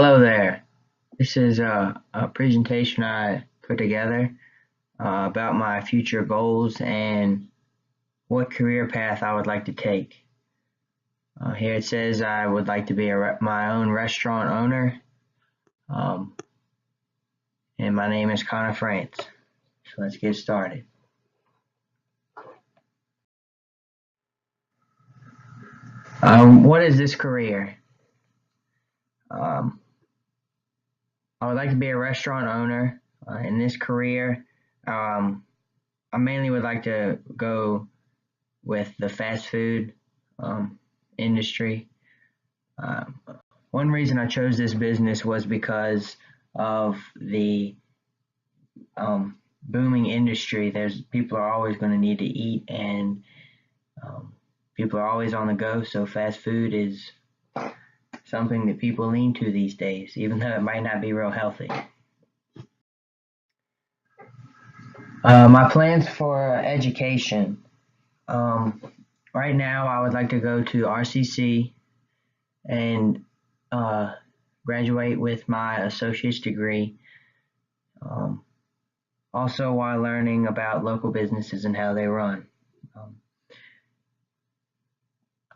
Hello there. This is a presentation I put together about my future goals and what career path I would like to take. Here it says I would like to be my own restaurant owner, um, and my name is Connor France. So let's get started. What is this career? Um, I would like to be a restaurant owner. In this career, I mainly would like to go with the fast food um, industry. Uh, One reason I chose this business was because of the booming industry. There's people are always going to need to eat, and um, people are always on the go. So fast food is something that people lean to these days, even though it might not be real healthy. My plans for education. Um, right now, I would like to go to RCC and uh, graduate with my associate's degree. Um, Also, while learning about local businesses and how they run. Um,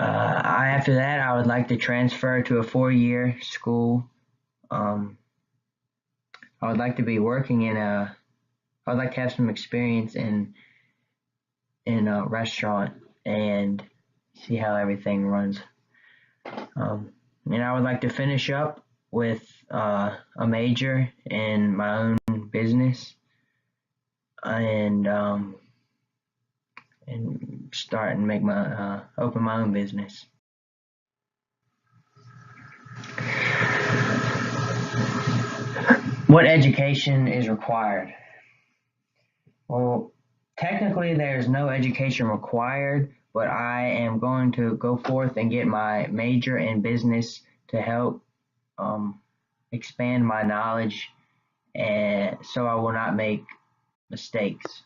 After that, I would like to transfer to a 4-year school. Um, I would like to be working I would like to have some experience in a restaurant and see how everything runs. And I would like to finish up with a major in my own business and start and make my open my own business. What education is required? Well, technically there's no education required, but I am going to go forth and get my major in business to help expand my knowledge, and so I will not make mistakes.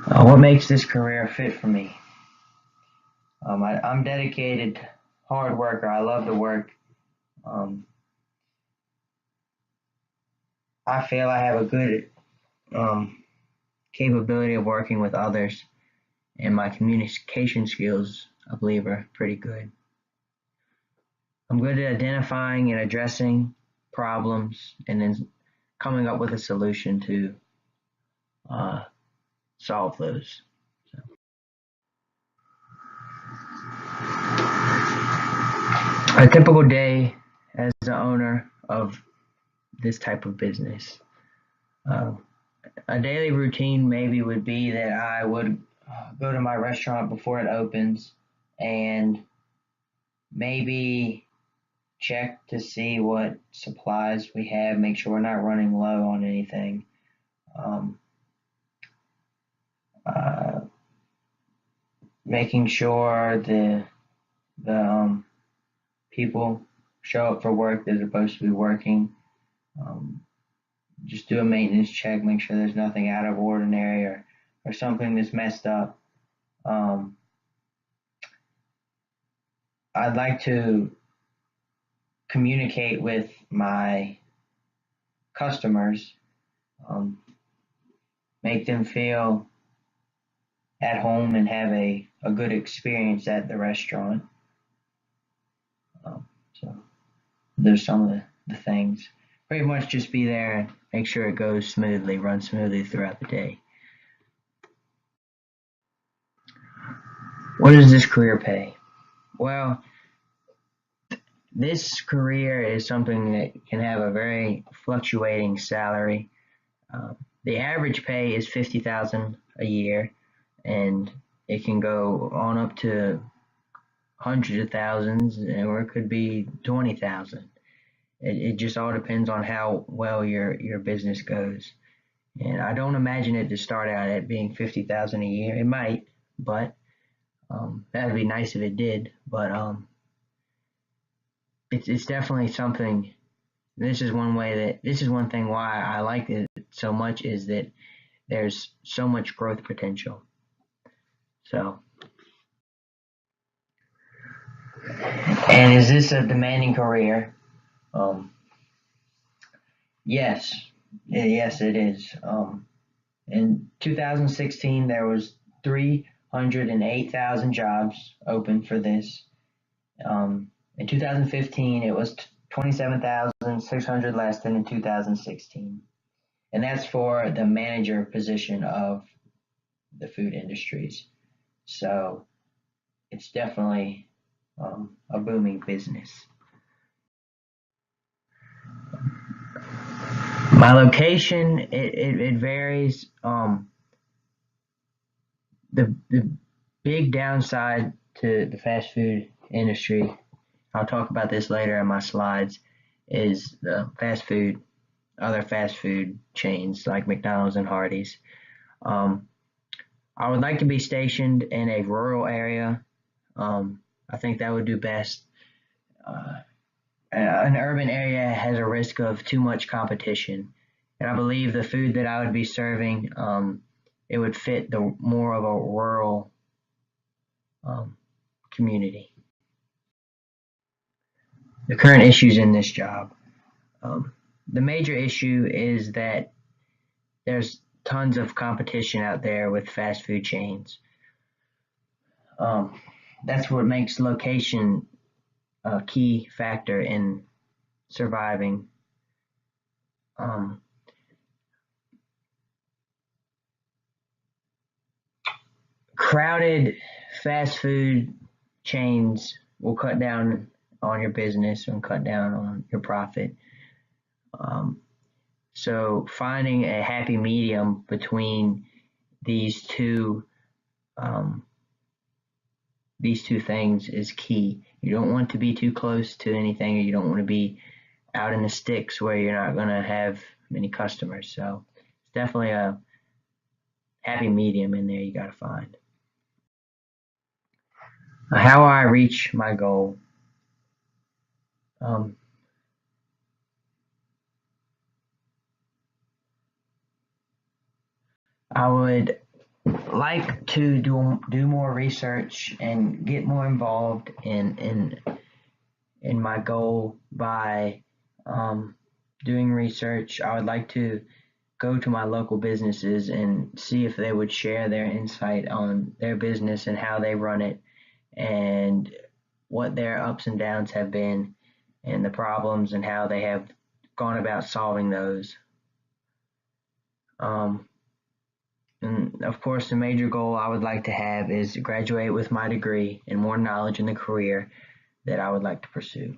What makes this career fit for me? I'm dedicated, hard worker. I love to work. Um, I feel I have a good um, capability of working with others, and my communication skills, I believe, are pretty good. I'm good at identifying and addressing problems and then coming up with a solution to uh, solve those. A typical day as the owner of this type of business. Uh, a daily routine maybe would be that I would go to my restaurant before it opens and maybe check to see what supplies we have, make sure we're not running low on anything. Um, uh, Making sure the people show up for work that are supposed to be working. Um, just do a maintenance check, make sure there's nothing out of ordinary or something that's messed up. Um, I'd like to communicate with my customers, um, make them feel at home and have a good experience at the restaurant. So there's some of the things. Pretty much just be there and make sure it goes smoothly, runs smoothly throughout the day. What does this career pay? Well, this career is something that can have a very fluctuating salary. Uh, the average pay is 50,000 a year, and it can go on up to hundreds of thousands, or it could be 20,000. It just all depends on how well your business goes. And I don't imagine it to start out at being 50,000 a year. It might, but that would be nice if it did. But it's definitely something. This is one thing why I like it so much is that there's so much growth potential. So And is this a demanding career? Um, yes, yes, it is. In 2016, there was 308,000 jobs open for this. In 2015, it was 27,600 less than in 2016, and that's for the manager position of the food industries. So it's definitely a booming business. My location, it varies. The big downside to the fast food industry, I'll talk about this later in my slides, is the other fast food chains like McDonald's and Hardee's. Um, I would like to be stationed in a rural area. I think that would do best. Uh, an urban area has a risk of too much competition, and I believe the food that I would be serving, it would fit the more of a rural um, community. The current issues in this job. Um, the major issue is that there's tons of competition out there with fast food chains. Um, that's what makes location a key factor in surviving. Um, Crowded fast food chains will cut down on your business and cut down on your profit. Um, so finding a happy medium between these two um, these two things is key. You don't want to be too close to anything, or you don't want to be out in the sticks where you're not going to have many customers. So it's definitely a happy medium in there you got to find. How I reach my goal. Um, I would like to do more research and get more involved in my goal by doing research. I would like to go to my local businesses and see if they would share their insight on their business and how they run it and what their ups and downs have been and the problems and how they have gone about solving those. Um, and of course, the major goal I would like to have is to graduate with my degree and more knowledge in the career that I would like to pursue.